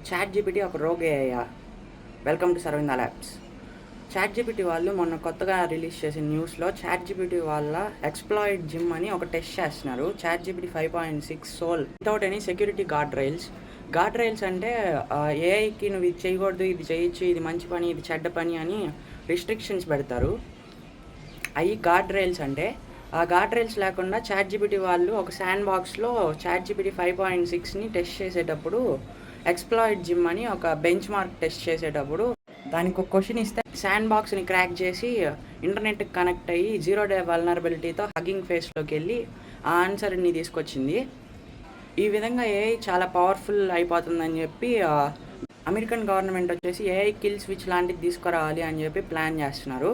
ChatGPT ఒక rogue ఏఐయా? Welcome to Sarvinda labs. ChatGPT వాళ్ళు మొన్న కొత్తగా రిలీజ్ చేసిన న్యూస్‌లో చాట్‌జీపీటీ వాళ్ళ ఎక్స్‌ప్లాయిట్ జిమ్ అని ఒక టెస్ట్ చేస్తున్నారు. ChatGPT 5.6 soul without any security guard rails. Guard rails అంటే ఏఐకి నువ్వు ఇది చేయకూడదు, ఇది చేయొచ్చు, ఇది మంచి పని, ఇది చెడ్డ పని అని రిస్ట్రిక్షన్స్ పెడతారు. అవి గార్డ్ రైల్స్ అంటే ఆ గార్డ్ రైల్స్ లేకుండా చాట్‌జీపీటీ వాళ్ళు ఒక శాండ్ బాక్స్‌లో చాట్‌జీపీటీ 5.6ని టెస్ట్ చేసేటప్పుడు ఎక్స్‌ప్లాయిట్ జిమ్ అని ఒక బెంచ్ మార్క్ టెస్ట్ చేసేటప్పుడు దానికి ఒక క్వశ్చన్ ఇస్తే శాండ్ బాక్స్ని క్రాక్ చేసి ఇంటర్నెట్కి కనెక్ట్ అయ్యి 0 డే వల్నరబిలిటీతో హగ్గింగ్ ఫేస్లోకి వెళ్ళి ఆ ఆన్సర్ని తీసుకొచ్చింది. ఈ విధంగా ఏఐ చాలా పవర్ఫుల్ అయిపోతుందని చెప్పి అమెరికన్ గవర్నమెంట్ వచ్చేసి ఏఐ కిల్ స్విచ్ లాంటిది తీసుకురావాలి అని చెప్పి ప్లాన్ చేస్తున్నారు.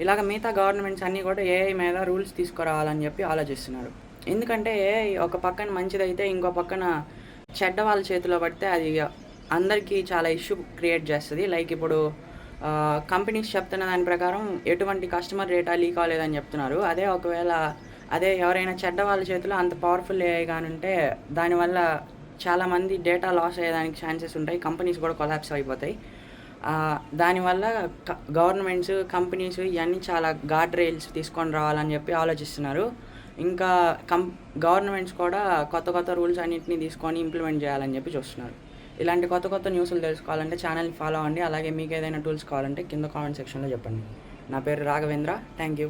ఇలాగ మిగతా గవర్నమెంట్స్ అన్నీ కూడా ఏఐ మీద రూల్స్ తీసుకురావాలని చెప్పి ఆలోచిస్తున్నారు. ఎందుకంటే ఏఐ ఒక పక్కన మంచిదైతే ఇంకో పక్కన చెడ్డ వాళ్ళ చేతిలో పడితే అది అందరికీ చాలా ఇష్యూ క్రియేట్ చేస్తుంది. లైక్ ఇప్పుడు కంపెనీస్ చెప్తున్న దాని ప్రకారం ఎటువంటి కస్టమర్ డేటా లీక్ అవ్వలేదని చెప్తున్నారు. అదే ఎవరైనా చెడ్డ వాళ్ళ చేతిలో అంత పవర్ఫుల్ ఏఐ కానుంటే దానివల్ల చాలామంది డేటా లాస్ అయ్యేదానికి ఛాన్సెస్ ఉంటాయి. కంపెనీస్ కూడా కొలాప్స్ అయిపోతాయి. దానివల్ల గవర్నమెంట్స్, కంపెనీస్ ఇవన్నీ చాలా గార్డ్ రైల్స్ తీసుకొని రావాలని చెప్పి ఆలోచిస్తున్నారు. ఇంకా గవర్నమెంట్స్ కూడా కొత్త కొత్త రూల్స్ అన్నింటినీ తీసుకొని ఇంప్లిమెంట్ చేయాలని చెప్పి చూస్తున్నారు. ఇలాంటి కొత్త కొత్త న్యూస్లు తెలుసుకోవాలంటే ఛానల్ని ఫాలో అవ్వండి. అలాగే మీకు ఏదైనా టూల్స్ కావాలంటే కింద కామెంట్ సెక్షన్లో చెప్పండి. నా పేరు రాఘవేంద్ర. Thank you.